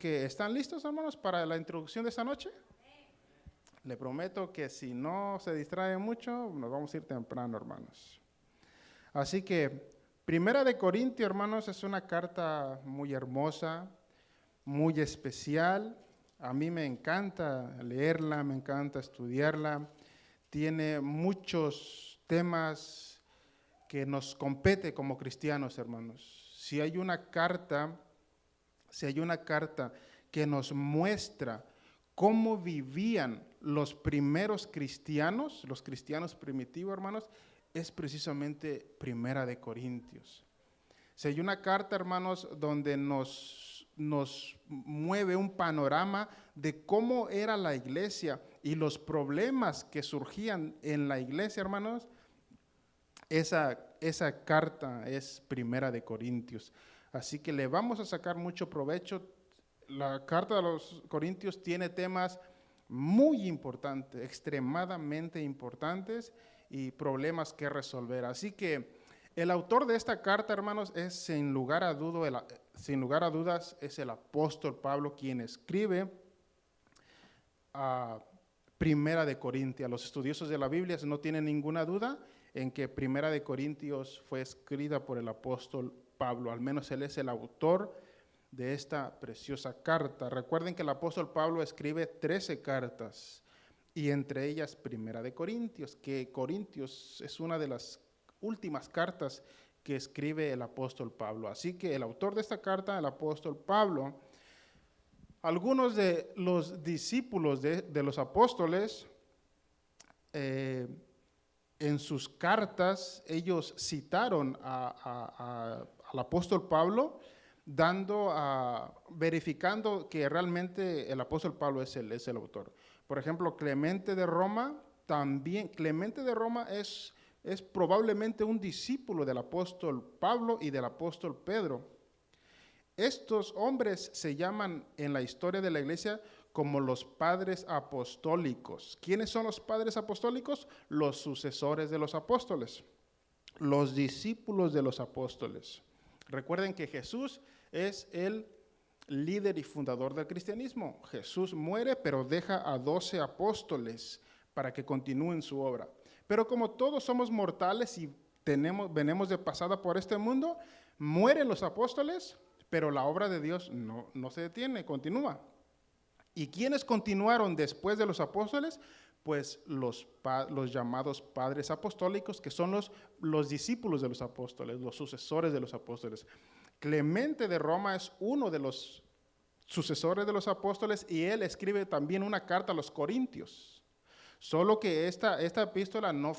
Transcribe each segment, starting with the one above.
¿Que están listos, hermanos, para la introducción de esta noche? Le prometo que si no se distrae mucho, nos vamos a ir temprano, hermanos. Así que, Primera de Corintios, hermanos, es una carta muy hermosa, muy especial. A mí me encanta leerla, me encanta estudiarla. Tiene muchos temas que nos compete como cristianos, hermanos. Si hay una carta que nos muestra cómo vivían los primeros cristianos, los cristianos primitivos, hermanos, es precisamente Primera de Corintios. Si hay una carta, hermanos, donde nos mueve un panorama de cómo era la iglesia y los problemas que surgían en la iglesia, hermanos, esa carta es Primera de Corintios. Así que le vamos a sacar mucho provecho. La carta de los Corintios tiene temas muy importantes, extremadamente importantes y problemas que resolver. Así que el autor de esta carta, hermanos, es sin lugar a dudas, es el apóstol Pablo quien escribe a Primera de Corintios. Los estudiosos de la Biblia no tienen ninguna duda en que Primera de Corintios fue escrita por el apóstol Pablo. Al menos él es el autor de esta preciosa carta. Recuerden que el apóstol Pablo escribe 13 cartas y entre ellas Primera de Corintios, que Corintios es una de las últimas cartas que escribe el apóstol Pablo. Así que el autor de esta carta, el apóstol Pablo, algunos de los discípulos de los apóstoles, en sus cartas, ellos citaron al apóstol Pablo, verificando que realmente el apóstol Pablo es el autor. Por ejemplo, Clemente de Roma es probablemente un discípulo del apóstol Pablo y del apóstol Pedro. Estos hombres se llaman en la historia de la iglesia como los padres apostólicos. ¿Quiénes son los padres apostólicos? Los sucesores de los apóstoles, los discípulos de los apóstoles. Recuerden que Jesús es el líder y fundador del cristianismo. Jesús muere, pero deja a 12 apóstoles para que continúen su obra. Pero como todos somos mortales y venimos de pasada por este mundo, mueren los apóstoles, pero la obra de Dios no se detiene, continúa. ¿Y quiénes continuaron después de los apóstoles? Pues los llamados padres apostólicos, que son los discípulos de los apóstoles, los sucesores de los apóstoles. Clemente de Roma es uno de los sucesores de los apóstoles y él escribe también una carta a los Corintios. Solo que esta epístola no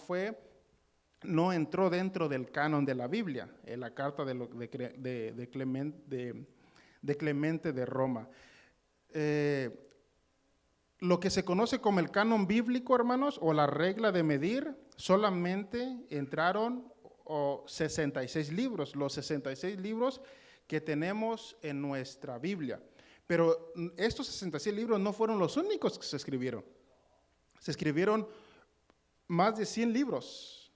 entró dentro del canon de la Biblia, en la carta de Clemente de Roma. Lo que se conoce como el canon bíblico, hermanos, o la regla de medir, solamente entraron 66 libros, los 66 libros que tenemos en nuestra Biblia. Pero estos 66 libros no fueron los únicos que se escribieron. Se escribieron más de 100 libros,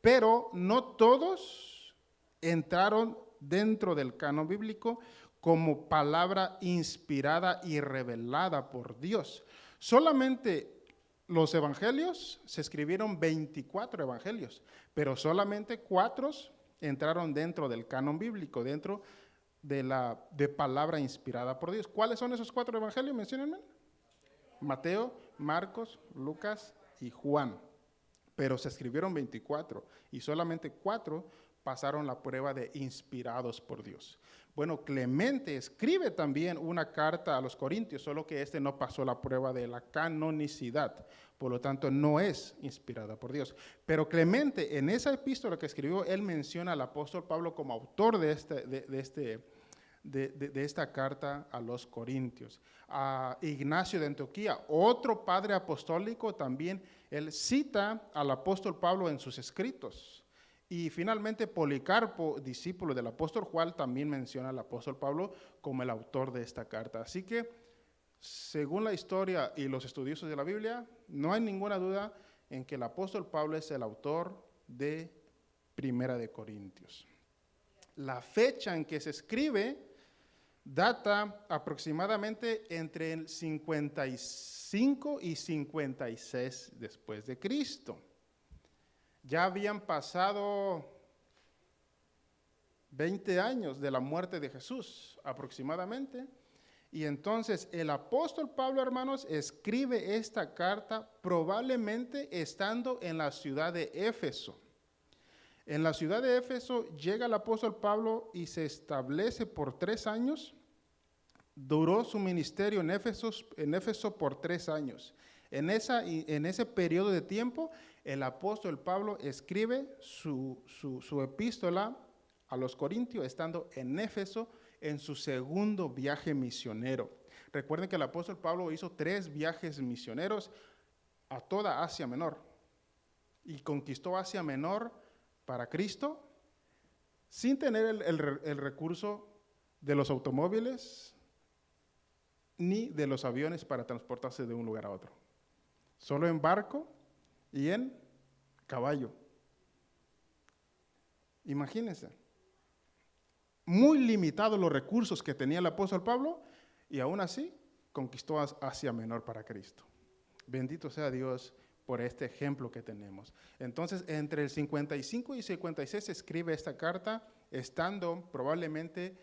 pero no todos entraron dentro del canon bíblico como palabra inspirada y revelada por Dios. Solamente los evangelios, se escribieron 24 evangelios, pero solamente 4 entraron dentro del canon bíblico, dentro de palabra inspirada por Dios. ¿Cuáles son esos 4 evangelios? Menciónenme. Mateo, Marcos, Lucas y Juan. Pero se escribieron 24 y solamente 4 pasaron la prueba de inspirados por Dios. Bueno, Clemente escribe también una carta a los Corintios, solo que no pasó la prueba de la canonicidad, por lo tanto no es inspirada por Dios. Pero Clemente, en esa epístola que escribió, él menciona al apóstol Pablo como autor de esta carta a los Corintios. A Ignacio de Antioquía, otro padre apostólico, también él cita al apóstol Pablo en sus escritos. Y finalmente Policarpo, discípulo del apóstol Juan, también menciona al apóstol Pablo como el autor de esta carta. Así que, según la historia y los estudiosos de la Biblia, no hay ninguna duda en que el apóstol Pablo es el autor de Primera de Corintios. La fecha en que se escribe data aproximadamente entre el 55 y 56 después de Cristo. Ya habían pasado 20 años de la muerte de Jesús aproximadamente. Y entonces el apóstol Pablo, hermanos, escribe esta carta probablemente estando en la ciudad de Éfeso. En la ciudad de Éfeso llega el apóstol Pablo y se establece por 3 años. Duró su ministerio en Éfeso por 3 años. En ese periodo de tiempo, el apóstol Pablo escribe su epístola a los Corintios, estando en Éfeso en su segundo viaje misionero. Recuerden que el apóstol Pablo hizo 3 viajes misioneros a toda Asia Menor y conquistó Asia Menor para Cristo sin tener el recurso de los automóviles ni de los aviones para transportarse de un lugar a otro. Solo en barco y en caballo. Imagínense. Muy limitados los recursos que tenía el apóstol Pablo y aún así conquistó Asia Menor para Cristo. Bendito sea Dios por este ejemplo que tenemos. Entonces, entre el 55 y 56 se escribe esta carta, estando probablemente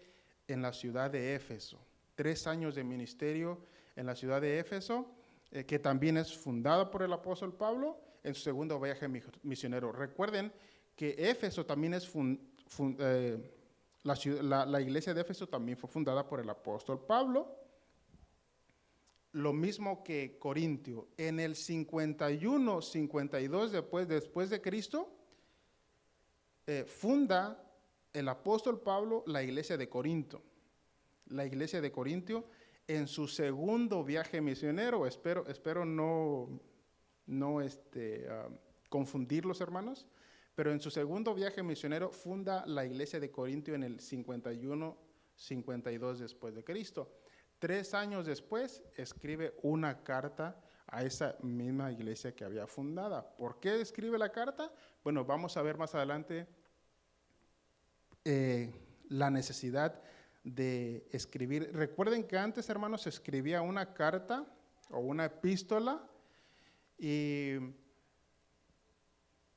en la ciudad de Éfeso. 3 años de ministerio en la ciudad de Éfeso, que también es fundada por el apóstol Pablo en su segundo viaje misionero. Recuerden que Éfeso también es la iglesia de Éfeso también fue fundada por el apóstol Pablo. Lo mismo que Corintio. En el 51, 52 después de Cristo, funda el apóstol Pablo la iglesia de Corinto. La iglesia de Corintio en su segundo viaje misionero. Espero no confundirlos, hermanos, pero en su segundo viaje misionero funda la iglesia de Corintio en el 51, 52 después de Cristo. 3 años después escribe una carta a esa misma iglesia que había fundada. ¿Por qué escribe la carta? Bueno, vamos a ver más adelante la necesidad de escribir. Recuerden que antes, hermanos, se escribía una carta o una epístola y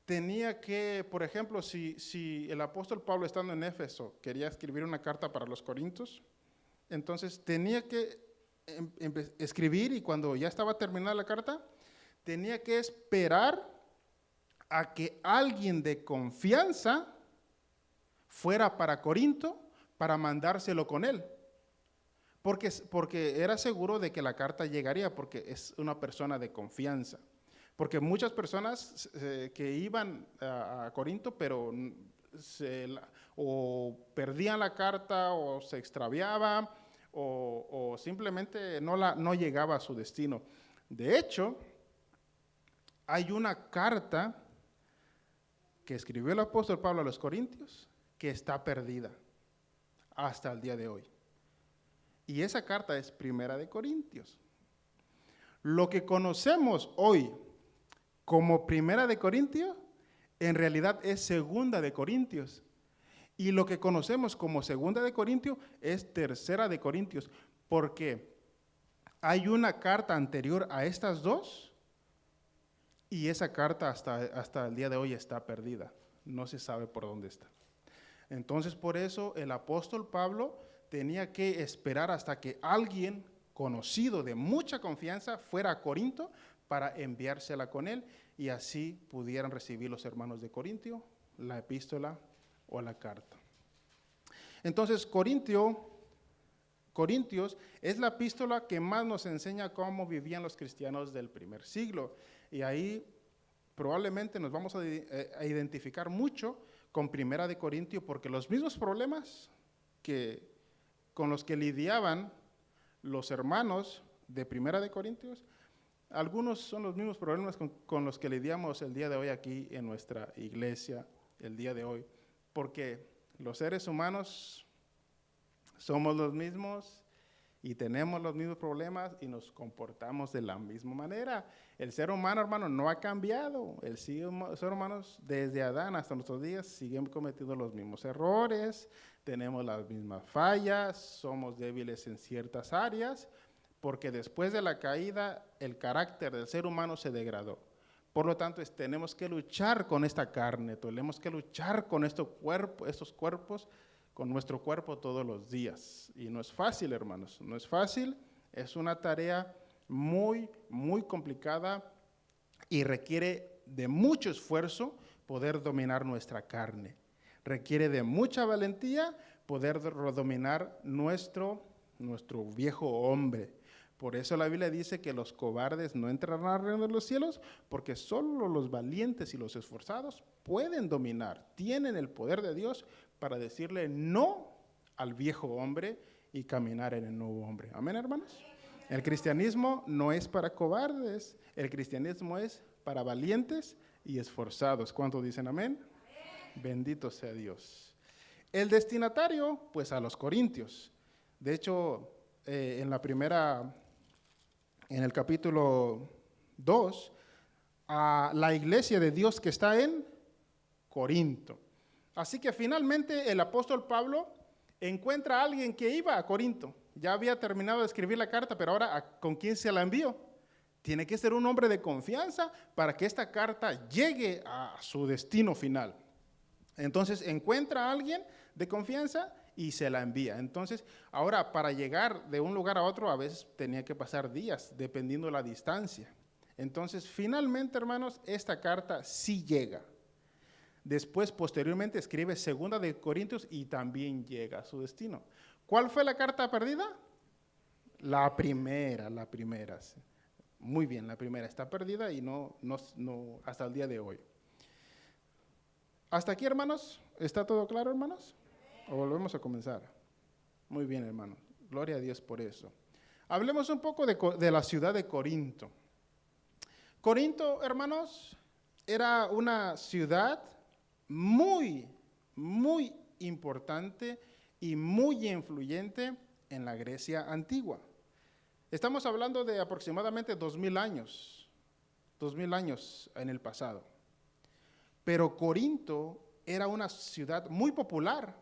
tenía que, por ejemplo, si el apóstol Pablo, estando en Éfeso, quería escribir una carta para los Corintios, entonces tenía que escribir, y cuando ya estaba terminada la carta, tenía que esperar a que alguien de confianza fuera para Corinto para mandárselo con él. Porque era seguro de que la carta llegaría, porque es una persona de confianza. Porque muchas personas que iban a Corinto, pero o perdían la carta, o se extraviaba, o simplemente no llegaba a su destino. De hecho, hay una carta que escribió el apóstol Pablo a los Corintios que está perdida hasta el día de hoy. Y esa carta es Primera de Corintios. Lo que conocemos hoy como Primera de Corintios, en realidad es Segunda de Corintios. Y lo que conocemos como Segunda de Corintios es Tercera de Corintios, porque hay una carta anterior a estas dos y esa carta hasta el día de hoy está perdida. No se sabe por dónde está. Entonces, por eso el apóstol Pablo tenía que esperar hasta que alguien conocido de mucha confianza fuera a Corinto para enviársela con él, y así pudieran recibir los hermanos de Corintio la epístola o la carta. Entonces, Corintios es la epístola que más nos enseña cómo vivían los cristianos del primer siglo, y ahí probablemente nos vamos a identificar mucho con Primera de Corintios, porque los mismos problemas con los que lidiaban los hermanos de Primera de Corintios, algunos son los mismos problemas con los que lidiamos el día de hoy aquí en nuestra iglesia, el día de hoy, porque los seres humanos somos los mismos y tenemos los mismos problemas y nos comportamos de la misma manera. El ser humano, hermano, no ha cambiado. El ser humano, desde Adán hasta nuestros días, siguen cometiendo los mismos errores, tenemos las mismas fallas, somos débiles en ciertas áreas, porque después de la caída, el carácter del ser humano se degradó. Por lo tanto, tenemos que luchar con esta carne, tenemos que luchar con estos cuerpos, con nuestro cuerpo todos los días. Y no es fácil, hermanos, no es fácil, es una tarea muy, muy complicada y requiere de mucho esfuerzo poder dominar nuestra carne. Requiere de mucha valentía poder dominar nuestro viejo hombre. Por eso la Biblia dice que los cobardes no entrarán al reino de los cielos, porque solo los valientes y los esforzados pueden dominar, tienen el poder de Dios para decirle no al viejo hombre y caminar en el nuevo hombre. Amén, hermanos. El cristianismo no es para cobardes, el cristianismo es para valientes y esforzados. ¿Cuántos dicen amén? Bendito sea Dios. El destinatario, pues a los corintios. De hecho, en el capítulo 2, a la iglesia de Dios que está en Corinto. Así que finalmente el apóstol Pablo encuentra a alguien que iba a Corinto. Ya había terminado de escribir la carta, pero ahora ¿con quién se la envió? Tiene que ser un hombre de confianza para que esta carta llegue a su destino final. Entonces encuentra a alguien de confianza y se la envía. Entonces, ahora para llegar de un lugar a otro a veces tenía que pasar días, dependiendo de la distancia. Entonces, finalmente, hermanos, esta carta sí llega. Después, posteriormente, escribe 2 de Corintios y también llega a su destino. ¿Cuál fue la carta perdida? La primera. Sí. Muy bien, la primera está perdida y no hasta el día de hoy. ¿Hasta aquí, hermanos? ¿Está todo claro, hermanos? ¿O volvemos a comenzar? Muy bien, hermanos. Gloria a Dios por eso. Hablemos un poco de la ciudad de Corinto. Corinto, hermanos, era una ciudad muy, muy importante y muy influyente en la Grecia antigua. Estamos hablando de aproximadamente 2000 años en el pasado. Pero Corinto era una ciudad muy popular,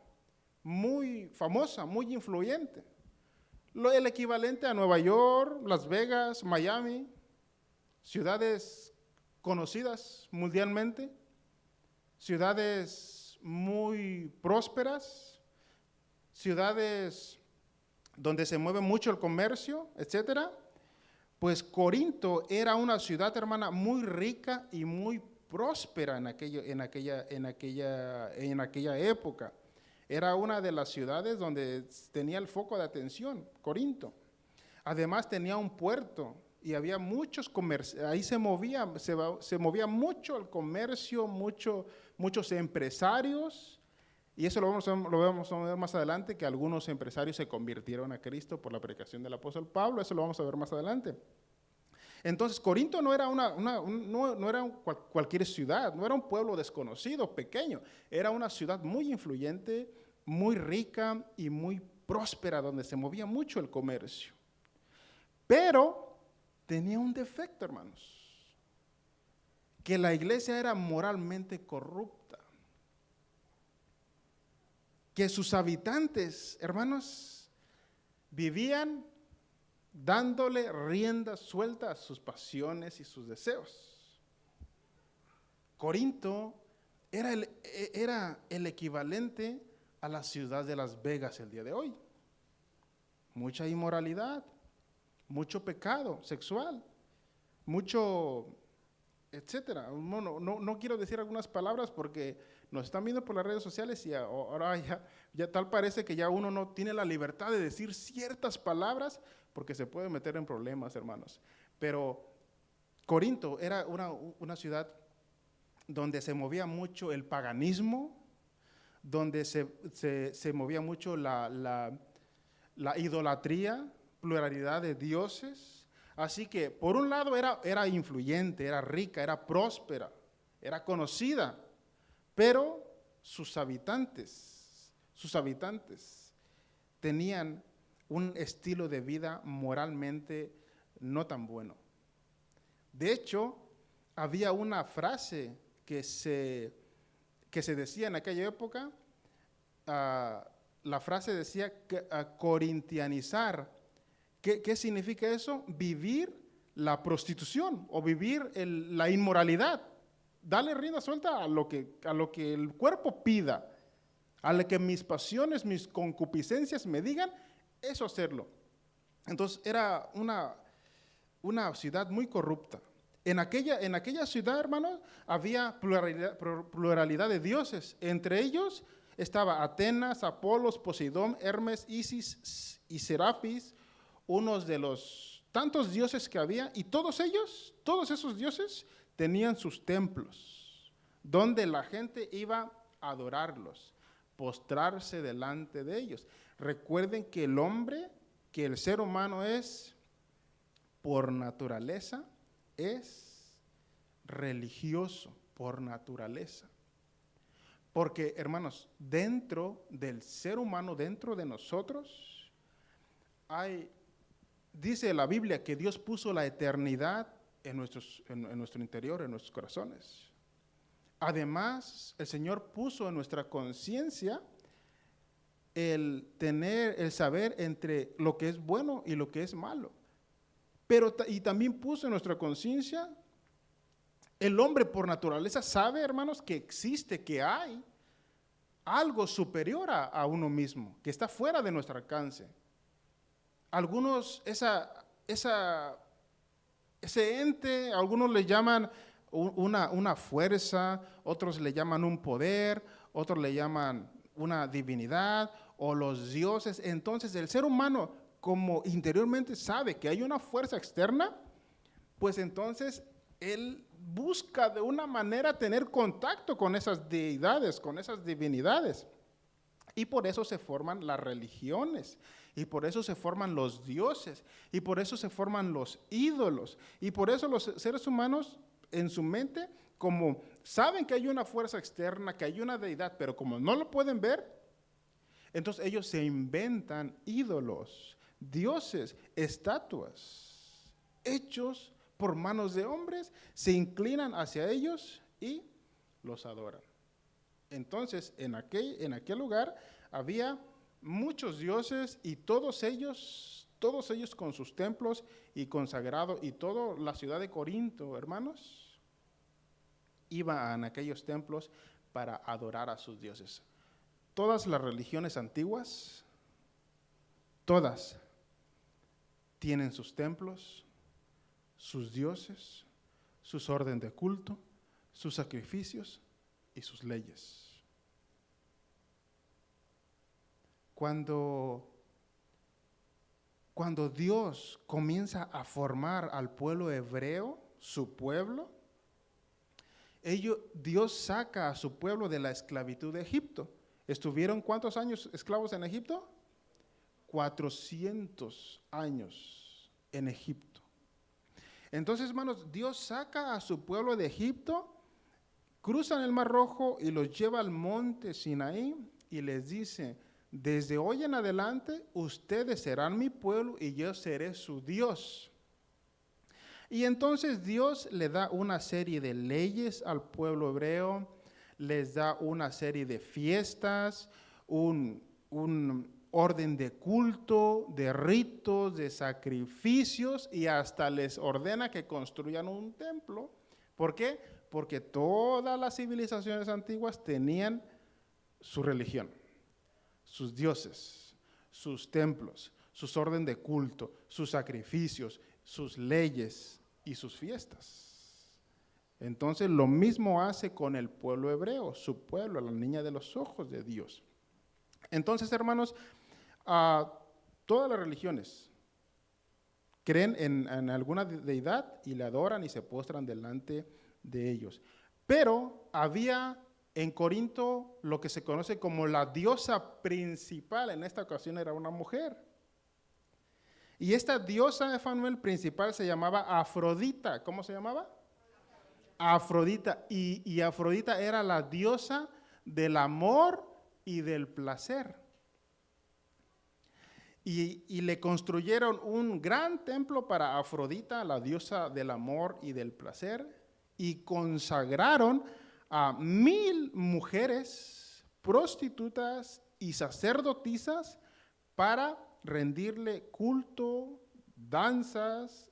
muy famosa, muy influyente. El equivalente a Nueva York, Las Vegas, Miami, ciudades conocidas mundialmente, ciudades muy prósperas, ciudades donde se mueve mucho el comercio, etcétera. Pues Corinto era una ciudad, hermana, muy rica y muy próspera en aquella época. Era una de las ciudades donde tenía el foco de atención, Corinto. Además tenía un puerto y había muchos comercios, ahí se movía mucho el comercio, muchos empresarios, y eso lo vamos a ver más adelante, que algunos empresarios se convirtieron a Cristo por la predicación del apóstol Pablo, eso lo vamos a ver más adelante. Entonces, Corinto no era cualquier ciudad, no era un pueblo desconocido, pequeño, era una ciudad muy influyente, muy rica y muy próspera, donde se movía mucho el comercio. Pero tenía un defecto, hermanos, que la iglesia era moralmente corrupta, que sus habitantes, hermanos, vivían dándole rienda suelta a sus pasiones y sus deseos. Corinto era el equivalente a la ciudad de Las Vegas el día de hoy. Mucha inmoralidad, mucho pecado sexual, mucho, etcétera. No quiero decir algunas palabras porque nos están viendo por las redes sociales y ahora ya tal parece que ya uno no tiene la libertad de decir ciertas palabras porque se puede meter en problemas, hermanos. Pero Corinto era una ciudad donde se movía mucho el paganismo, donde se movía mucho la idolatría, pluralidad de dioses. Así que, por un lado, era influyente, era rica, era próspera, era conocida, pero sus habitantes tenían un estilo de vida moralmente no tan bueno. De hecho, había una frase que se decía en aquella época, la frase decía corintianizar. ¿Qué significa eso? Vivir la prostitución o vivir la inmoralidad. Dale rienda suelta a lo que el cuerpo pida, a lo que mis pasiones, mis concupiscencias me digan, eso hacerlo. Entonces era una ciudad muy corrupta. En aquella ciudad, hermanos, había pluralidad de dioses. Entre ellos estaba Atenas, Apolos, Poseidón, Hermes, Isis y Serapis, unos de los tantos dioses que había, y todos esos dioses tenían sus templos, donde la gente iba a adorarlos, postrarse delante de ellos. Recuerden que el ser humano es, por naturaleza, es religioso, por naturaleza. Porque, hermanos, dentro del ser humano, dentro de nosotros, dice la Biblia que Dios puso la eternidad en nuestro interior, en nuestros corazones. Además, el Señor puso en nuestra conciencia el saber entre lo que es bueno y lo que es malo. Y también puso en nuestra conciencia, el hombre por naturaleza sabe, hermanos, que existe, que hay algo superior a uno mismo, que está fuera de nuestro alcance. Algunos, ese ente, algunos le llaman una fuerza, otros le llaman un poder, otros le llaman una divinidad o los dioses. Entonces el ser humano, como interiormente sabe que hay una fuerza externa, pues entonces él busca de una manera tener contacto con esas deidades, con esas divinidades. Y por eso se forman las religiones, y por eso se forman los dioses, y por eso se forman los ídolos, y por eso los seres humanos en su mente, como saben que hay una fuerza externa, que hay una deidad, pero como no lo pueden ver, entonces ellos se inventan ídolos, dioses, estatuas, hechos por manos de hombres, se inclinan hacia ellos y los adoran. Entonces, en aquel lugar había muchos dioses y todos ellos con sus templos y consagrados, y toda la ciudad de Corinto, hermanos, iban a aquellos templos para adorar a sus dioses. Todas las religiones antiguas, todas tienen sus templos, sus dioses, sus orden de culto, sus sacrificios y sus leyes. Cuando Dios comienza a formar al pueblo hebreo, su pueblo, Dios saca a su pueblo de la esclavitud de Egipto. ¿Estuvieron cuántos años esclavos en Egipto? 400 años en Egipto. Entonces, hermanos, Dios saca a su pueblo de Egipto, cruzan el Mar Rojo y los lleva al monte Sinaí y les dice: desde hoy en adelante ustedes serán mi pueblo y yo seré su Dios. Y entonces Dios le da una serie de leyes al pueblo hebreo, les da una serie de fiestas, un orden de culto, de ritos, de sacrificios, y hasta les ordena que construyan un templo. ¿Por qué? Porque todas las civilizaciones antiguas tenían su religión, sus dioses, sus templos, sus orden de culto, sus sacrificios, sus leyes y sus fiestas. Entonces lo mismo hace con el pueblo hebreo, su pueblo, la niña de los ojos de Dios. Entonces, hermanos, todas las religiones creen en alguna deidad y le adoran y se postran delante de ellos. Pero había en Corinto lo que se conoce como la diosa principal. En esta ocasión era una mujer. Y esta diosa, Emanuel, principal se llamaba Afrodita. ¿Cómo se llamaba? Afrodita. Y Afrodita era la diosa del amor y del placer. y le construyeron un gran templo para Afrodita, la diosa del amor y del placer, y consagraron a 1,000 mujeres prostitutas y sacerdotisas para rendirle culto, danzas,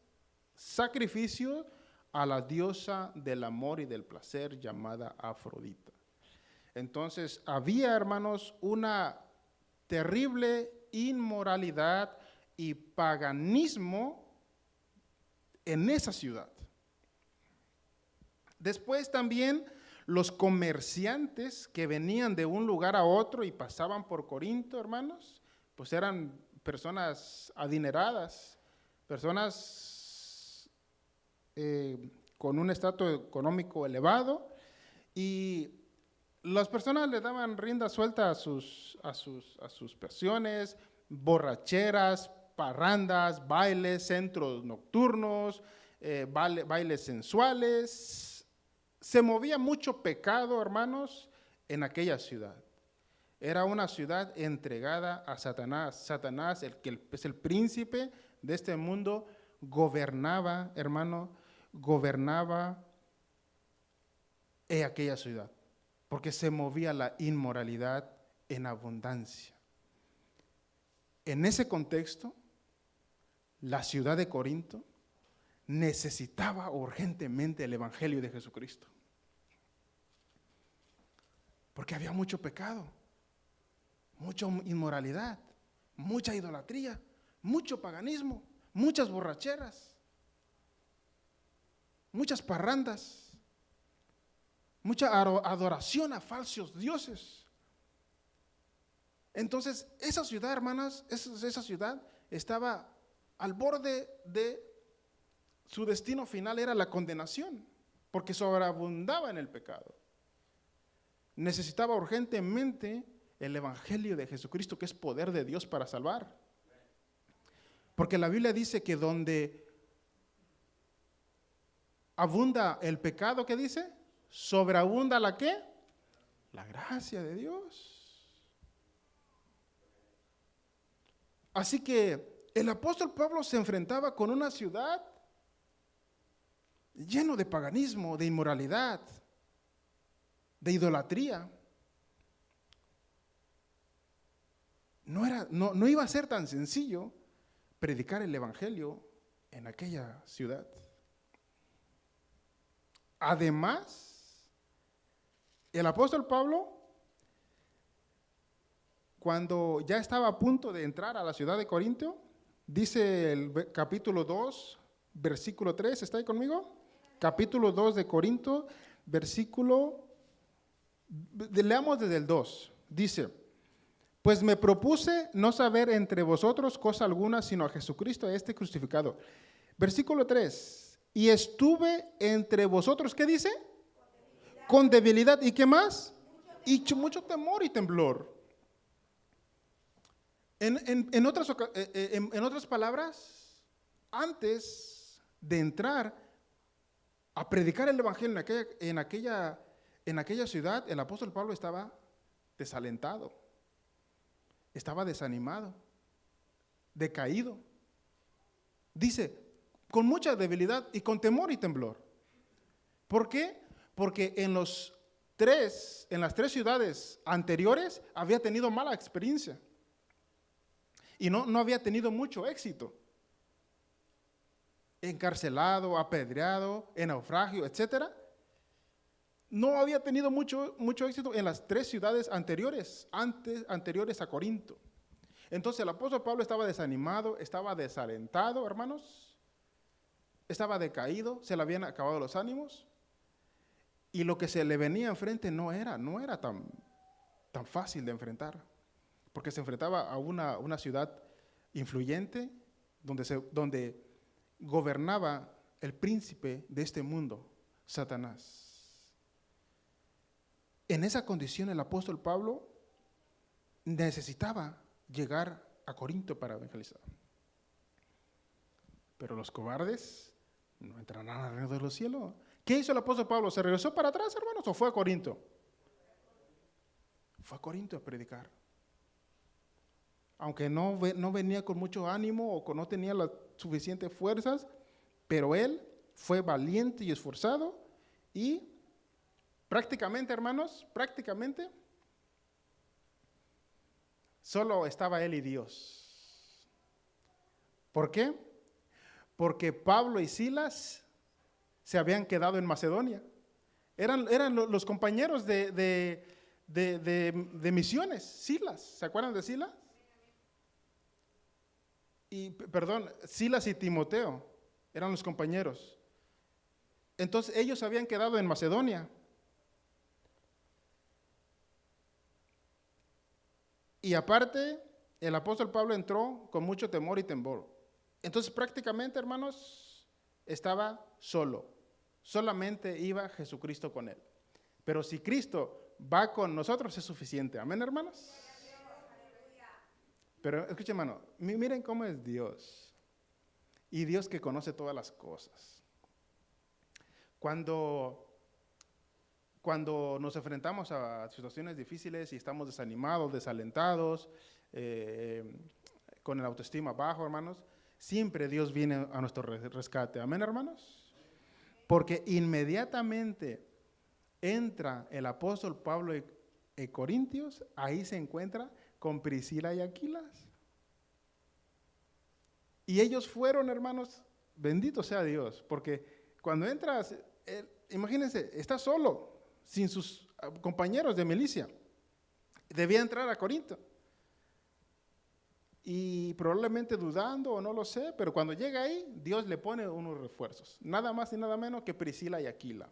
sacrificio a la diosa del amor y del placer llamada Afrodita. Entonces, había, hermanos, una terrible inmoralidad y paganismo en esa ciudad. Después también los comerciantes que venían de un lugar a otro y pasaban por Corinto, hermanos, pues eran personas adineradas, personas con un estatus económico elevado, y las personas le daban rienda suelta a sus pasiones, borracheras, parrandas, bailes, centros nocturnos, bailes sensuales. Se movía mucho pecado, hermanos, en aquella ciudad. Era una ciudad entregada a Satanás. Satanás, el que es el príncipe de este mundo, gobernaba, hermano, gobernaba en aquella ciudad, porque se movía la inmoralidad en abundancia. En ese contexto, la ciudad de Corinto necesitaba urgentemente el Evangelio de Jesucristo, porque había mucho pecado, mucha inmoralidad, mucha idolatría, mucho paganismo, muchas borracheras, muchas parrandas, mucha adoración a falsos dioses. Entonces, esa ciudad, hermanas, esa ciudad estaba al borde de su destino final, era la condenación, porque sobreabundaba en el pecado. Necesitaba urgentemente el Evangelio de Jesucristo, que es poder de Dios para salvar. Porque la Biblia dice que donde abunda el pecado, ¿qué dice? Sobreabunda la ¿qué? La gracia de Dios. Así que el apóstol Pablo se enfrentaba con una ciudad lleno de paganismo, de inmoralidad, de idolatría. No iba a ser tan sencillo predicar el evangelio en aquella ciudad. Además, el apóstol Pablo, cuando ya estaba a punto de entrar a la ciudad de Corinto, dice el capítulo 2, versículo 3, ¿está ahí conmigo? Capítulo 2 de Corinto, leamos desde el 2, dice: pues me propuse no saber entre vosotros cosa alguna, sino a Jesucristo a este crucificado. Versículo 3, y estuve entre vosotros, ¿qué dice? Con debilidad. ¿Y qué más? Mucho temor y temblor. En otras palabras, antes de entrar a predicar el evangelio en aquella ciudad, el apóstol Pablo estaba desalentado, estaba desanimado, decaído. Dice, con mucha debilidad y con temor y temblor. ¿Por qué? Porque en las tres ciudades anteriores había tenido mala experiencia y no había tenido mucho éxito. Encarcelado, apedreado, en naufragio, etcétera. No había tenido mucho éxito en las 3 ciudades anteriores a Corinto. Entonces el apóstol Pablo estaba desanimado, estaba desalentado, hermanos, estaba decaído, se le habían acabado los ánimos, y lo que se le venía enfrente no era tan fácil de enfrentar, porque se enfrentaba a una ciudad influyente donde gobernaba el príncipe de este mundo, Satanás. En esa condición el apóstol Pablo necesitaba llegar a Corinto para evangelizar. Pero los cobardes no entrarán al reino de los cielos. ¿Qué hizo el apóstol Pablo? ¿Se regresó para atrás, hermanos, o fue a Corinto? Fue a Corinto a predicar. aunque no venía con mucho ánimo o no tenía las suficientes fuerzas, pero él fue valiente y esforzado y prácticamente, hermanos, prácticamente solo estaba él y Dios. ¿Por qué? Porque Pablo y Silas se habían quedado en Macedonia. Eran los compañeros de misiones, Silas. ¿Se acuerdan de Silas? Silas y Timoteo eran los compañeros. Entonces ellos habían quedado en Macedonia. Y aparte, el apóstol Pablo entró con mucho temor y temblor. Entonces prácticamente, hermanos, estaba solo. Solamente iba Jesucristo con él. Pero si Cristo va con nosotros es suficiente. Amén, hermanos. Pero escuchen, hermano, miren cómo es Dios. Y Dios que conoce todas las cosas. Cuando nos enfrentamos a situaciones difíciles y estamos desanimados, desalentados, con el autoestima bajo, hermanos, siempre Dios viene a nuestro rescate. Amén, hermanos. Porque inmediatamente entra el apóstol Pablo en Corintios, ahí se encuentra con Priscila y Aquila. Y ellos fueron, hermanos, bendito sea Dios, porque cuando entras, imagínense, está solo, sin sus compañeros de milicia. Debía entrar a Corinto. Y probablemente dudando o no lo sé, pero cuando llega ahí, Dios le pone unos refuerzos. Nada más y nada menos que Priscila y Aquila.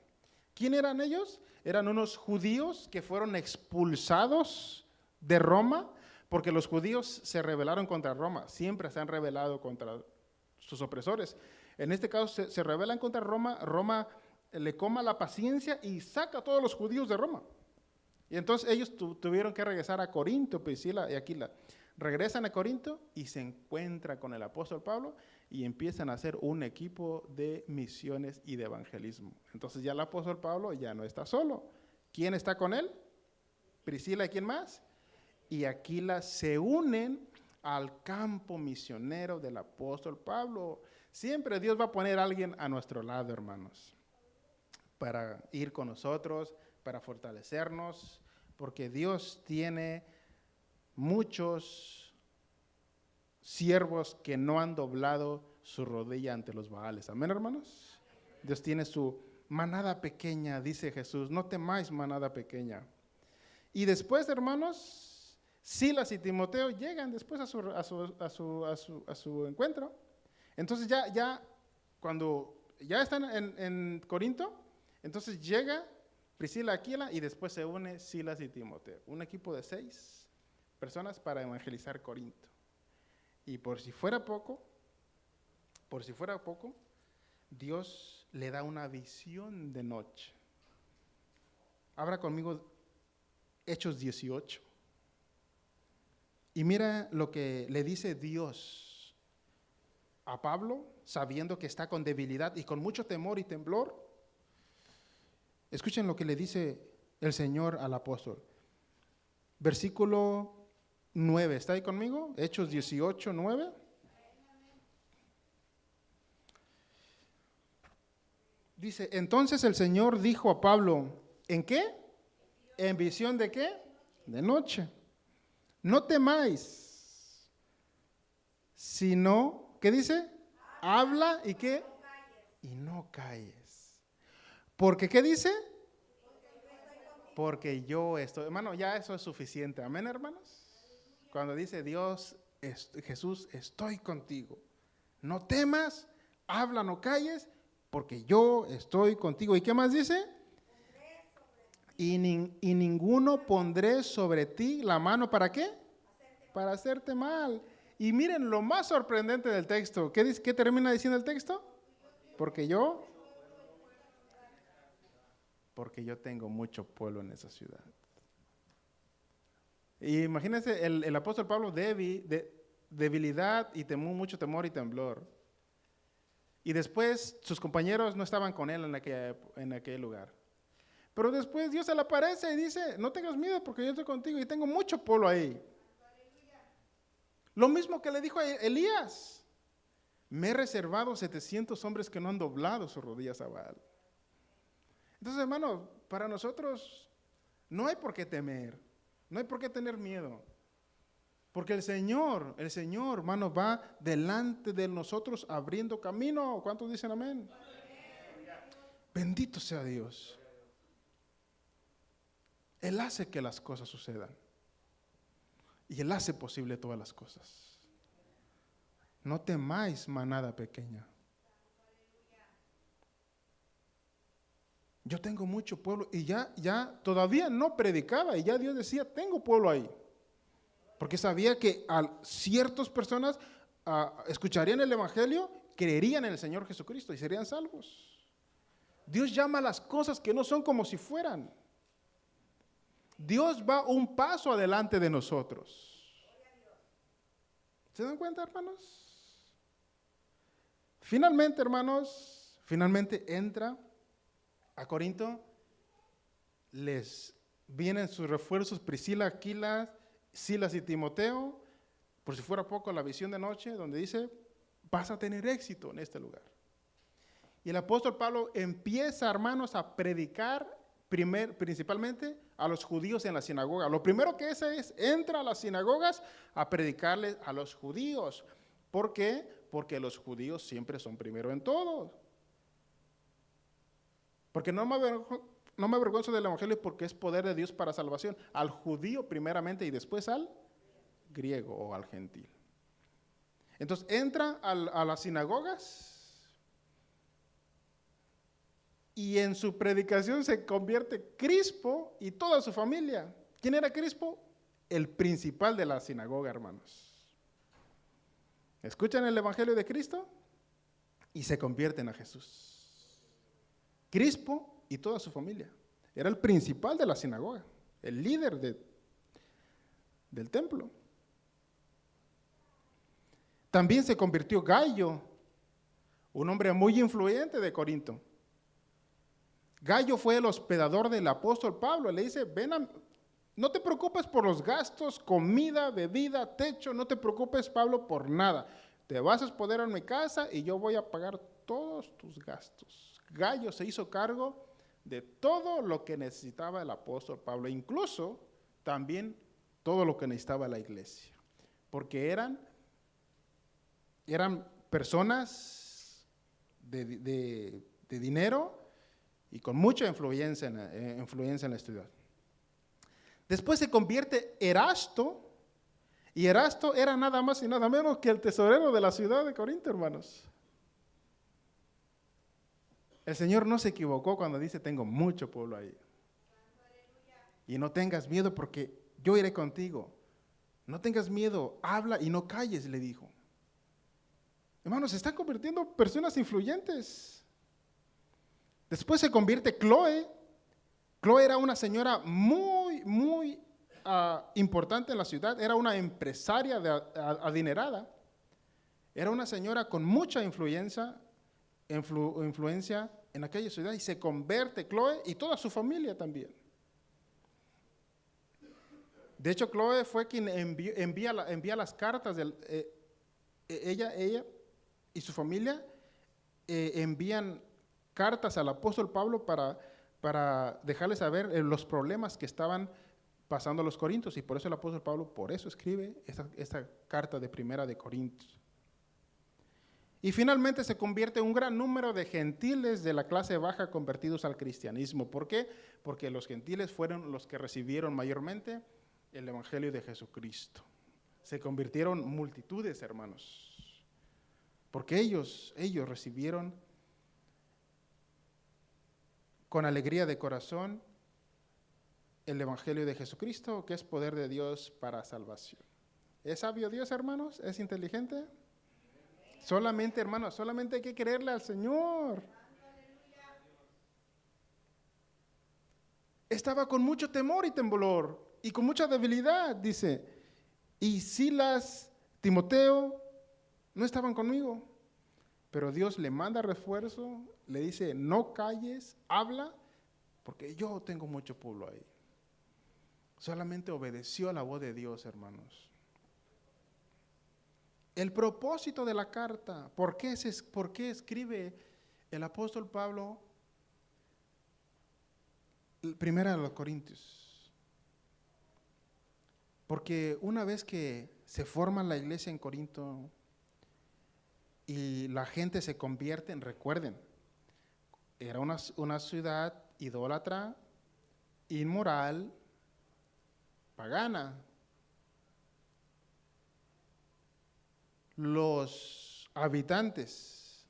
¿Quién eran ellos? Eran unos judíos que fueron expulsados de Roma, porque los judíos se rebelaron contra Roma. Siempre se han rebelado contra sus opresores. En este caso se rebelan contra Roma. Roma le coma la paciencia y saca a todos los judíos de Roma. Y entonces ellos tuvieron que regresar a Corinto, Priscila y Aquila. Regresan a Corinto y se encuentran con el apóstol Pablo y empiezan a hacer un equipo de misiones y de evangelismo. Entonces ya el apóstol Pablo ya no está solo. ¿Quién está con él? Priscila y ¿quién más? Y Aquila se unen al campo misionero del apóstol Pablo. Siempre Dios va a poner a alguien a nuestro lado, hermanos, para ir con nosotros, para fortalecernos, porque Dios tiene muchos siervos que no han doblado su rodilla ante los Baales. Amén, hermanos. Dios tiene su manada pequeña, dice Jesús. No temáis, manada pequeña. Y después, hermanos, Silas y Timoteo llegan después a su encuentro. Entonces ya cuando ya están en Corinto, entonces llega Priscila, Aquila y después se une Silas y Timoteo. Un equipo de 6 personas para evangelizar Corinto. Y por si fuera poco, Dios le da una visión de noche. Abra conmigo Hechos 18. Y mira lo que le dice Dios a Pablo, sabiendo que está con debilidad y con mucho temor y temblor. Escuchen lo que le dice el Señor al apóstol. Versículo 9, ¿está ahí conmigo? Hechos 18, 9. Dice, entonces el Señor dijo a Pablo, ¿en qué? ¿En visión de qué? De noche. No temáis, sino, ¿qué dice? Habla y qué? Y no calles. Porque, ¿qué dice? Porque yo estoy, hermano, ya eso es suficiente. Amén, hermanos. Cuando dice Dios, Jesús, estoy contigo. No temas, habla, no calles, porque yo estoy contigo. ¿Y qué más dice? Y ninguno pondré sobre ti la mano, ¿para qué? Para hacerte mal. Y miren lo más sorprendente del texto. ¿Qué termina diciendo el texto? Porque yo tengo mucho pueblo en esa ciudad. Y imagínense el apóstol Pablo debilidad y mucho temor y temblor. Y después sus compañeros no estaban con él en aquel lugar. Pero después Dios se le aparece y dice, no tengas miedo porque yo estoy contigo y tengo mucho pueblo ahí. Lo mismo que le dijo a Elías. Me he reservado 700 hombres que no han doblado sus rodillas a Baal. Entonces, hermano, para nosotros no hay por qué temer, no hay por qué tener miedo. Porque el Señor, hermano, va delante de nosotros abriendo camino. ¿Cuántos dicen amén? Bendito sea Dios. Él hace que las cosas sucedan. Y Él hace posible todas las cosas. No temáis, manada pequeña. Yo tengo mucho pueblo y ya todavía no predicaba y ya Dios decía, tengo pueblo ahí. Porque sabía que ciertas personas escucharían el Evangelio, creerían en el Señor Jesucristo y serían salvos. Dios llama a las cosas que no son como si fueran. Dios va un paso adelante de nosotros. ¿Se dan cuenta, hermanos? Finalmente, hermanos, entra a Corinto, les vienen sus refuerzos, Priscila, Aquila, Silas y Timoteo, por si fuera poco la visión de noche, donde dice, vas a tener éxito en este lugar. Y el apóstol Pablo empieza, hermanos, a predicar principalmente a los judíos en la sinagoga. Lo primero que hace es, entra a las sinagogas a predicarles a los judíos. ¿Por qué? Porque los judíos siempre son primero en todo. Porque no me avergüenzo del Evangelio porque es poder de Dios para salvación. Al judío primeramente y después al griego o al gentil. Entonces entra a las sinagogas y en su predicación se convierte Crispo y toda su familia. ¿Quién era Crispo? El principal de la sinagoga, hermanos. Escuchan el Evangelio de Cristo y se convierten a Jesús. Crispo y toda su familia. Era el principal de la sinagoga, el líder del templo. También se convirtió Gayo, un hombre muy influyente de Corinto. Gayo fue el hospedador del apóstol Pablo. Le dice, no te preocupes por los gastos, comida, bebida, techo, no te preocupes, Pablo, por nada. Te vas a hospedar en mi casa y yo voy a pagar todos tus gastos. Gayo se hizo cargo de todo lo que necesitaba el apóstol Pablo, incluso también todo lo que necesitaba la iglesia, porque eran personas de dinero y con mucha influencia en la ciudad. Después se convierte Erasto, y Erasto era nada más y nada menos que el tesorero de la ciudad de Corinto, hermanos. El Señor no se equivocó cuando dice, tengo mucho pueblo ahí. Y no tengas miedo porque yo iré contigo. No tengas miedo, habla y no calles, le dijo. Hermanos, se están convirtiendo en personas influyentes. Después se convierte Chloe. Chloe era una señora muy importante en la ciudad. Era una empresaria adinerada. Era una señora con mucha influencia en aquella ciudad, y se convierte Chloe y toda su familia también. De hecho, Chloe fue quien envía las cartas. Ella y su familia envían cartas al apóstol Pablo para dejarle saber los problemas que estaban pasando los corintios, y por eso el apóstol Pablo escribe esta carta de primera de Corintios. Y finalmente se convierte un gran número de gentiles de la clase baja convertidos al cristianismo. ¿Por qué? Porque los gentiles fueron los que recibieron mayormente el Evangelio de Jesucristo. Se convirtieron multitudes, hermanos, porque ellos recibieron con alegría de corazón el Evangelio de Jesucristo, que es poder de Dios para salvación. ¿Es sabio Dios, hermanos? ¿Es inteligente? Solamente, hermanos, solamente hay que creerle al Señor. Estaba con mucho temor y temblor y con mucha debilidad, dice. Y Silas, Timoteo, no estaban conmigo. Pero Dios le manda refuerzo, le dice, no calles, habla, porque yo tengo mucho pueblo ahí. Solamente obedeció a la voz de Dios, hermanos. El propósito de la carta, ¿por qué escribe el apóstol Pablo Primera de los Corintios? Porque una vez que se forma la iglesia en Corinto y la gente se convierte, recuerden, era una ciudad idólatra, inmoral, pagana. Los habitantes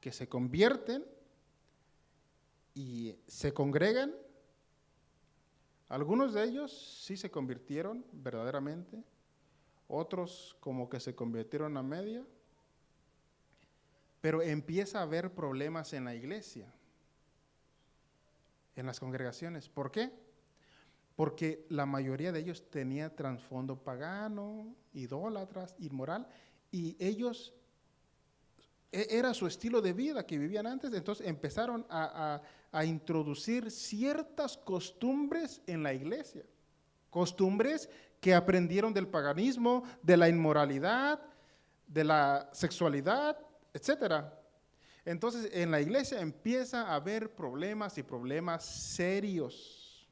que se convierten y se congregan, algunos de ellos sí se convirtieron verdaderamente, otros como que se convirtieron a media, pero empieza a haber problemas en la iglesia, en las congregaciones. ¿Por qué? Porque la mayoría de ellos tenía trasfondo pagano, idólatras, inmoral, y ellos, era su estilo de vida que vivían antes, entonces empezaron a introducir ciertas costumbres en la iglesia, costumbres que aprendieron del paganismo, de la inmoralidad, de la sexualidad, etcétera. Entonces en la iglesia empieza a haber problemas y problemas serios.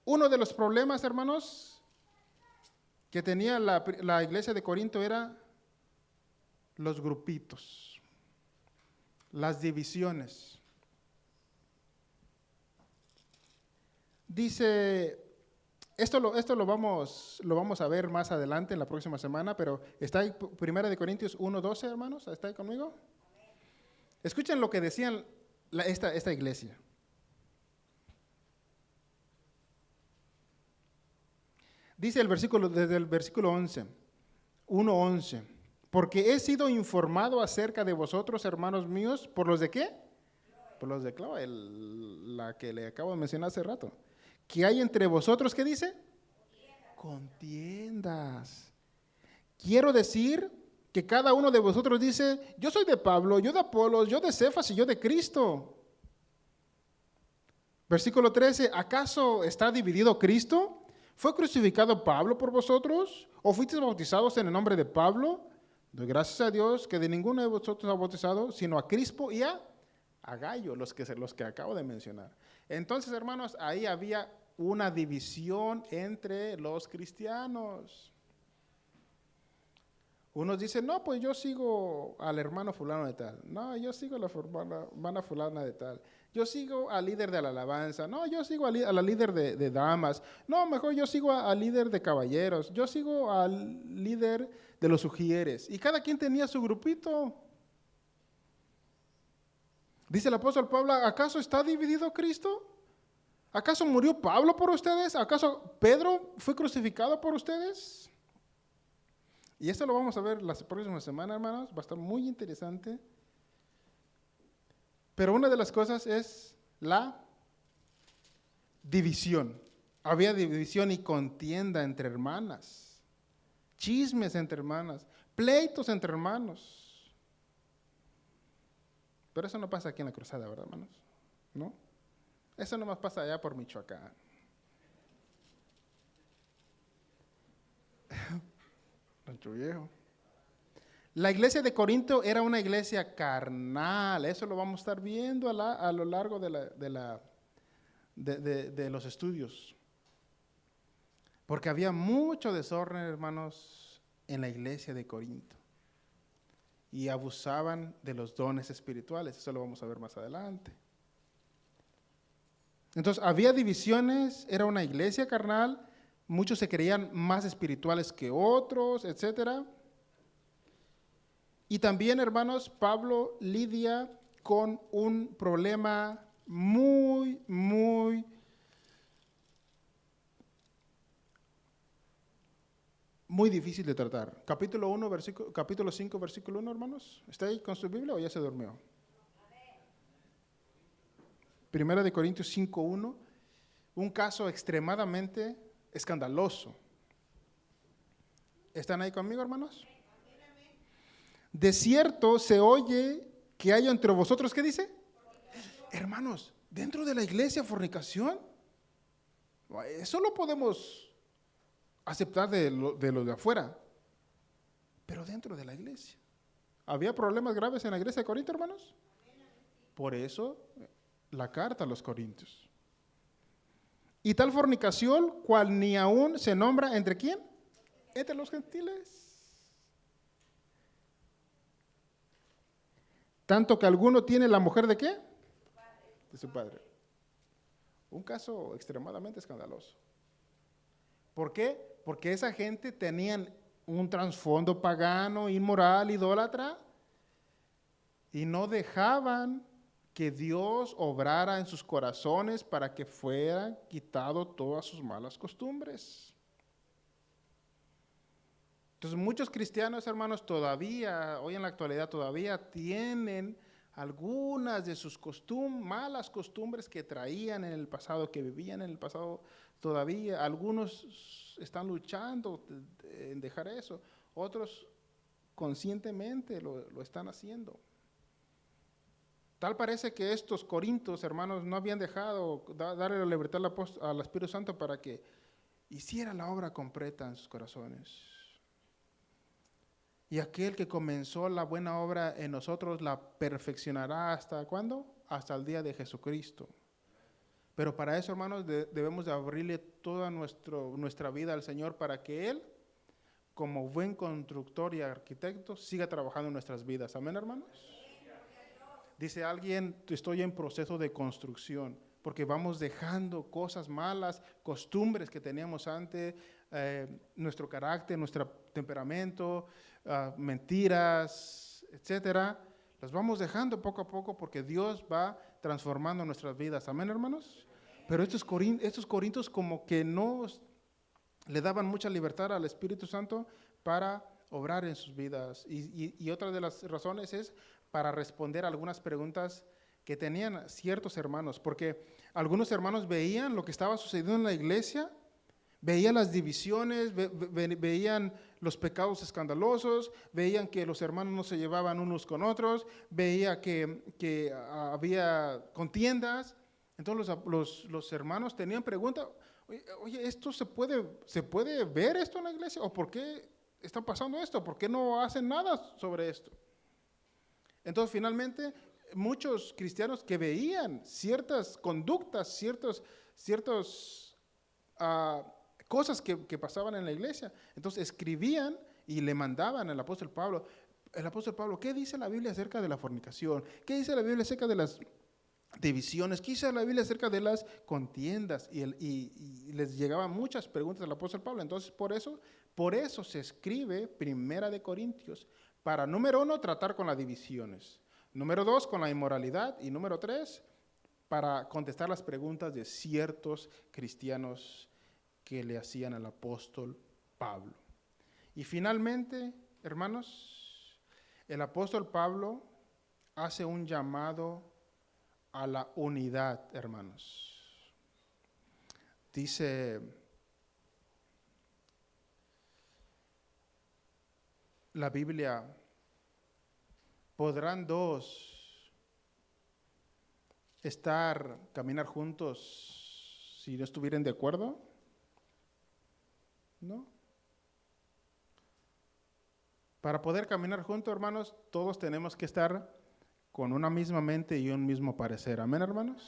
Uno de los problemas, hermanos, que tenía la iglesia de Corinto era los grupitos, las divisiones. Dice, esto lo vamos a ver más adelante en la próxima semana, pero está ahí, 1 Corintios 1:12, hermanos, ¿está ahí conmigo? Escuchen lo que decían esta iglesia. Dice el versículo, desde el versículo 1:11, porque he sido informado acerca de vosotros, hermanos míos, ¿por los de qué? Por los de Cloa, la que le acabo de mencionar hace rato. Que hay entre vosotros, ¿qué dice? Contiendas. Quiero decir que cada uno de vosotros dice, yo soy de Pablo, yo de Apolos, yo de Cefas y yo de Cristo. Versículo 13, ¿acaso está dividido Cristo? ¿Fue crucificado Pablo por vosotros? ¿O fuisteis bautizados en el nombre de Pablo? Doy gracias a Dios que de ninguno de vosotros ha bautizado, sino a Crispo y a Gayo, los que acabo de mencionar. Entonces, hermanos, ahí había una división entre los cristianos. Unos dicen, no, pues yo sigo al hermano fulano de tal. No, yo sigo a la hermana fulana de tal. Yo sigo al líder de la alabanza. No, yo sigo a la líder de damas. No, mejor yo sigo al líder de caballeros. Yo sigo al líder de los ujieres. Y cada quien tenía su grupito. Dice el apóstol Pablo, ¿acaso está dividido Cristo? ¿Acaso murió Pablo por ustedes? ¿Acaso Pedro fue crucificado por ustedes? Y esto lo vamos a ver la próxima semana, hermanos. Va a estar muy interesante. Pero una de las cosas es la división. Había división y contienda entre hermanas. Chismes entre hermanas. Pleitos entre hermanos. Pero eso no pasa aquí en la cruzada, ¿verdad, hermanos? ¿No? Eso nomás pasa allá por Michoacán. Rancho Viejo. La iglesia de Corinto era una iglesia carnal. Eso lo vamos a estar viendo a lo largo de los estudios. Porque había mucho desorden, hermanos, en la iglesia de Corinto. Y abusaban de los dones espirituales. Eso lo vamos a ver más adelante. Entonces, había divisiones, era una iglesia carnal, muchos se creían más espirituales que otros, etcétera. Y también, hermanos, Pablo lidia con un problema muy difícil de tratar. Capítulo 5, versículo 1, hermanos. ¿Está ahí con su Biblia o ya se durmió? Primera de Corintios 5:1, un caso extremadamente escandaloso. ¿Están ahí conmigo, hermanos? De cierto se oye que hay entre vosotros, ¿qué dice? Hermanos, dentro de la iglesia fornicación. Eso lo podemos aceptar de lo de afuera, pero dentro de la iglesia. ¿Había problemas graves en la iglesia de Corinto, hermanos? Por eso la carta a los Corintios. Y tal fornicación, cual ni aún se nombra entre quién? Entre los gentiles. Tanto que alguno tiene la mujer de qué? De su padre. Un caso extremadamente escandaloso. ¿Por qué? Porque esa gente tenían un trasfondo pagano, inmoral, idólatra, y no dejaban que Dios obrara en sus corazones para que fueran quitado todas sus malas costumbres. Entonces muchos cristianos, hermanos, todavía, hoy en la actualidad, todavía tienen algunas de sus malas costumbres que traían en el pasado, que vivían en el pasado todavía. Algunos están luchando en dejar eso, otros conscientemente lo están haciendo. Tal parece que estos corintios, hermanos, no habían dejado darle la libertad al Espíritu Santo para que hiciera la obra completa en sus corazones. Y aquel que comenzó la buena obra en nosotros la perfeccionará ¿hasta cuándo? Hasta el día de Jesucristo. Pero para eso, hermanos, debemos de abrirle toda nuestra vida al Señor para que Él, como buen constructor y arquitecto, siga trabajando en nuestras vidas. Amén, hermanos. Dice alguien, estoy en proceso de construcción, porque vamos dejando cosas malas, costumbres que teníamos antes, nuestro carácter, nuestro temperamento, mentiras, etcétera. Las vamos dejando poco a poco porque Dios va transformando nuestras vidas. Amén, hermanos. Pero estos corintios como que no le daban mucha libertad al Espíritu Santo para obrar en sus vidas. Y otra de las razones es para responder a algunas preguntas que tenían ciertos hermanos, porque algunos hermanos veían lo que estaba sucediendo en la iglesia, veían las divisiones, veían los pecados escandalosos, veían que los hermanos no se llevaban unos con otros, veía que había contiendas. Entonces los hermanos tenían preguntas, oye, ¿esto se puede ver esto en la iglesia? ¿O por qué está pasando esto? ¿Por qué no hacen nada sobre esto? Entonces, finalmente, muchos cristianos que veían ciertas conductas, ciertas cosas que pasaban en la iglesia, entonces escribían y le mandaban al apóstol Pablo. El apóstol Pablo, ¿qué dice la Biblia acerca de la fornicación? ¿Qué dice la Biblia acerca de las divisiones? ¿Qué dice la Biblia acerca de las contiendas? Y les llegaban muchas preguntas al apóstol Pablo. Entonces, por eso se escribe Primera de Corintios, para, número 1, tratar con las divisiones. Número 2, con la inmoralidad. Y número 3, para contestar las preguntas de ciertos cristianos que le hacían al apóstol Pablo. Y finalmente, hermanos, el apóstol Pablo hace un llamado a la unidad, hermanos. Dice la Biblia, ¿podrán dos caminar juntos si no estuvieran de acuerdo? ¿No? Para poder caminar juntos, hermanos, todos tenemos que estar con una misma mente y un mismo parecer. ¿Amén, hermanos?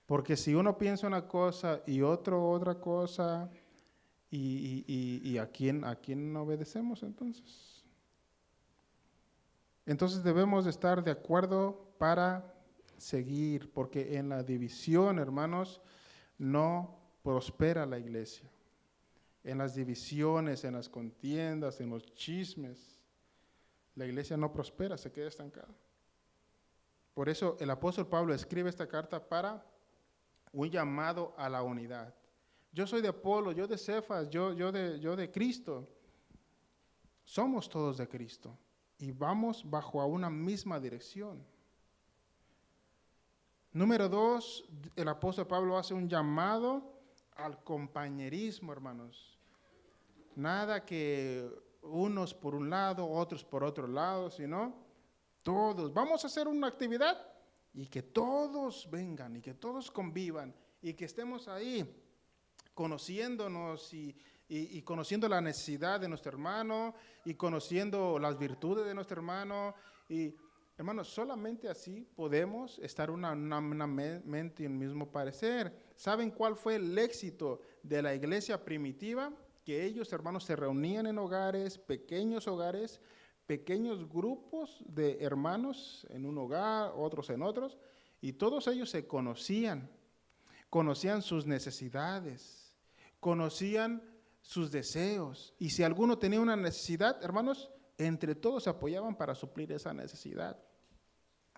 Porque si uno piensa una cosa y otro otra cosa, ¿y a quién obedecemos entonces? Entonces debemos de estar de acuerdo para seguir, porque en la división, hermanos, no prospera la iglesia. En las divisiones, en las contiendas, en los chismes, la iglesia no prospera, se queda estancada. Por eso el apóstol Pablo escribe esta carta para un llamado a la unidad. Yo soy de Apolo, yo de Cefas, yo de Cristo. Somos todos de Cristo y vamos bajo a una misma dirección. Número 2, el apóstol Pablo hace un llamado al compañerismo, hermanos. Nada que unos por un lado, otros por otro lado, sino todos. Vamos a hacer una actividad y que todos vengan y que todos convivan y que estemos ahí conociéndonos y conociendo la necesidad de nuestro hermano y conociendo las virtudes de nuestro hermano. Y hermanos, solamente así podemos estar una mente y un mismo parecer. ¿Saben cuál fue el éxito de la iglesia primitiva? Que ellos, hermanos, se reunían en hogares, pequeños grupos de hermanos en un hogar, otros en otros, y todos ellos se conocían sus necesidades, conocían sus deseos, y si alguno tenía una necesidad, hermanos, entre todos se apoyaban para suplir esa necesidad.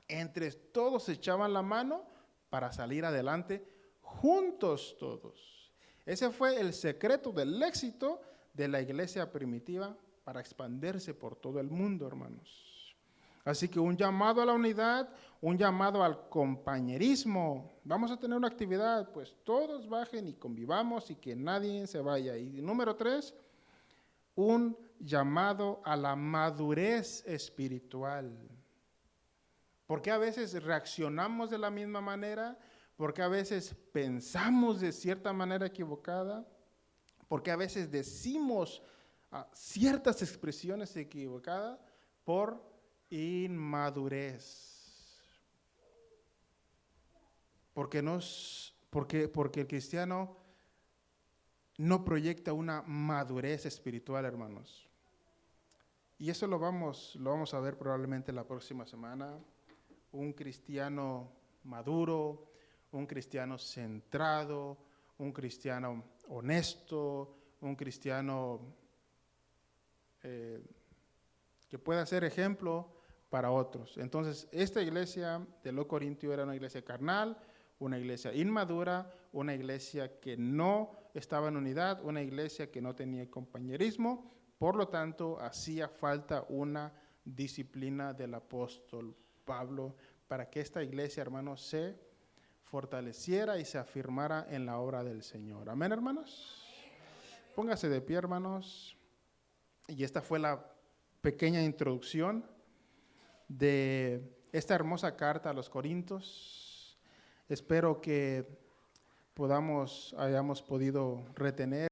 Entre todos se echaban la mano para salir adelante, juntos todos. Ese fue el secreto del éxito de la iglesia primitiva para expandirse por todo el mundo, hermanos. Así que un llamado a la unidad, un llamado al compañerismo. Vamos a tener una actividad, pues todos bajen y convivamos y que nadie se vaya. Y número 3, un llamado a la madurez espiritual. ¿Por qué a veces reaccionamos de la misma manera? ¿Por qué a veces pensamos de cierta manera equivocada? ¿Por qué a veces decimos ciertas expresiones equivocadas? Por inmadurez. Porque el cristiano no proyecta una madurez espiritual, hermanos. Y eso lo vamos a ver probablemente la próxima semana. Un cristiano maduro, un cristiano centrado, un cristiano honesto, un cristiano que pueda ser ejemplo para otros. Entonces, esta iglesia de los Corintios era una iglesia carnal, una iglesia inmadura, una iglesia que no estaba en unidad, una iglesia que no tenía compañerismo. Por lo tanto, hacía falta una disciplina del apóstol Pablo para que esta iglesia, hermanos, se fortaleciera y se afirmara en la obra del Señor. Amén, hermanos. Póngase de pie, hermanos. Y esta fue la pequeña introducción de esta hermosa carta a los Corintios. Espero que hayamos podido retener